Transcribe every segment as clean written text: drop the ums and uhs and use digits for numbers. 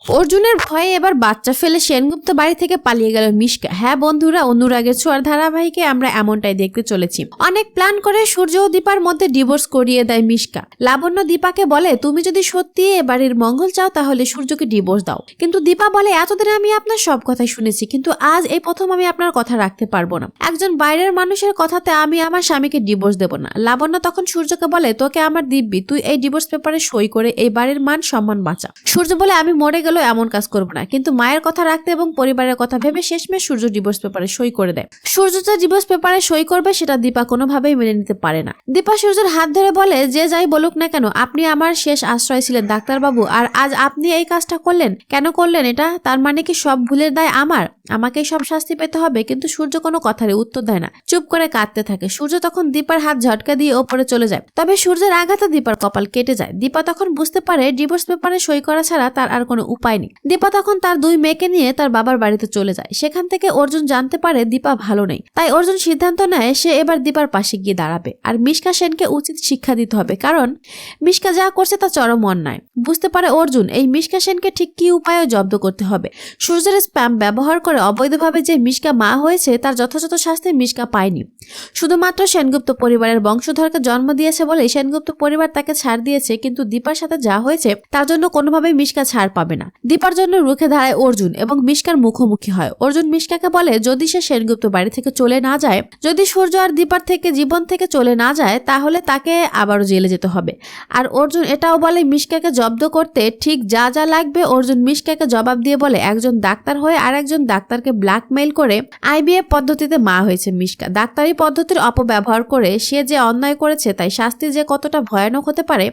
অর্জুনের ভয়ে এবার বাচ্চা ফেলে সেনগুপ্ত বাড়ি থেকে পালিয়ে গেল মিশকা। হ্যাঁ বন্ধুরা, অনুরাগের ছোঁয়ার ধারাবাহিকে আমরা এমনটাই দেখতে চলেছি। অনেক প্ল্যান করে সূর্য ও দীপার মধ্যে ডিভোর্স করিয়ে দেয় মিশকা। লাবণ্য দীপাকে বলে, তুমি যদি সত্যি এ বাড়ির মঙ্গল চাও তাহলে সূর্যকে ডিভোর্স দাও। কিন্তু দীপা বলে, এতদিন আমি আপনার সব কথাই শুনেছি, কিন্তু আজ এই প্রথম আমি আপনার কথা রাখতে পারবো না। একজন বাইরের মানুষের কথাতে আমি আমার স্বামীকে ডিভোর্স দেব না। লাবণ্য তখন সূর্যকে বলে, তোকে আমার দিব্যি, তুই এই ডিভোর্স পেপারে সই করে এই বাড়ির মান সম্মান বাঁচা। সূর্য বলে, আমি মরে গেলেও এমন কাজ করবো না। কিন্তু মায়ের কথা রাখতে এবং পরিবারের কথা ভেবে শেষমেশ সূর্য ডিভোর্স পেপারে সই করে দেয়। সূর্য যে ডিভোর্স পেপারে সই করবে সেটা দীপা কোনোভাবেই মেনে নিতে পারে না। দীপা সূর্যের হাত ধরে বলে, যে যাই বলুক না কেন, আপনি আমার শেষ আশ্রয় ছিলেন ডাক্তারবাবু, আর আজ আপনি এই কাজটা করলেন। কেন করলেন এটা? তার মানে কি সব ভুলের দায় আমার? আমাকেই সব শাস্তি পেতে হবে? কিন্তু সূর্য কোনো কথারই উত্তর দেয় না, চুপ করে কাঁদতে থাকে। সূর্য তখন দীপার হাত ঝটকা দিয়ে ওপরে চলে যায়। তবে সূর্যের আঘাতে দীপার কপাল কেটে যায়। দীপা তখন বুঝতে পারে ডিভোর্স পেপারে সই করা ছাড়া তার আর কোনো উপায় নেই। দীপা তখন তার দুই মেয়েকে নিয়ে তার বাবার বাড়িতে চলে যায়। সেখান থেকে অর্জুন জানতে পারে দীপা ভালো নেই। তাই অর্জুন সিদ্ধান্ত নেয় সে এবার দীপার পাশে গিয়ে দাঁড়াবে আর মিশকা সেনকে উচিত শিক্ষা দিতে হবে, কারণ মিশকা যা করছে তা চরম অন্যায়। বুঝতে পারে অর্জুন এই মিশকা সেনকে ঠিক কি উপায়ে জব্দ করতে হবে। সূর্যের স্প্যাম ব্যবহার করে অবৈধভাবে যে মিশকা মা হয়েছে তার যথাযথ শাস্তি মিশকা পায়নি। শুধুমাত্র সেনগুপ্ত পরিবারের বংশধরকে জন্ম দিয়েছে বলে সেনগুপ্ত পরিবার তাকে ছাড় দিয়েছে, কিন্তু দীপার সাথে যা হয়েছে তার জন্য কোনোভাবেই মিশকা ছাড় পাবে না। দীপার জন্য রুখে দাঁড়ায় অর্জুন এবং মিশকার মুখোমুখি হয়। অর্জুন মিশকাকে বলে, যদি সে সেনগুপ্ত বাড়ি থেকে চলে না যায়, যদি সূর্য আর দীপার থেকে জীবন থেকে চলে না যায়, তাহলে তাকে আবারও জেলে যেতে হবে। আর অর্জুন এটাও বলে মিশকাকে জব্দ করতে ঠিক যা যা লাগবে। অর্জুন মিশকাকে জবাব দিয়ে বলে, একজন ডাক্তার হয়ে আর একজন ডাক্তারকে ব্ল্যাকমেইল করে আইভিএফ পদ্ধতিতে মা হয়েছে মিশকা। ডাক্তারি পদ্ধতির অপব্যবহার করে সে যে অন্যায় করেছে, তাই শাস্তি যে কতটা ভয়ানক হতে পারে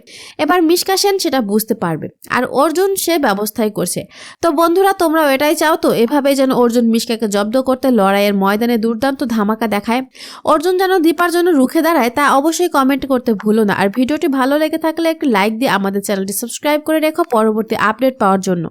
এবার মিশকা সেন সেটা বুঝতে পারবে। আর অর্জুন সে ব্যবস্থাই করছে। তো বন্ধুরা, তোমরাও এটাই চাও তো এভাবেই যেন অর্জুন মিশকাকে জব্দ করতে লড়াইয়ের ময়দানে দুর্দান্ত ধামাকা দেখায়, অর্জুন যেন দীপার জন্য রুখে দাঁড়ায়, তা অবশ্যই কমেন্ট করতে ভুলো না। আর ভিডিওটি ভালো লেগে থাকলে একটি লাইক দিয়ে আমাদের চ্যানেলটি সাবস্ক্রাইব করে রেখো পরবর্তী আপডেট পাওয়ার জন্য।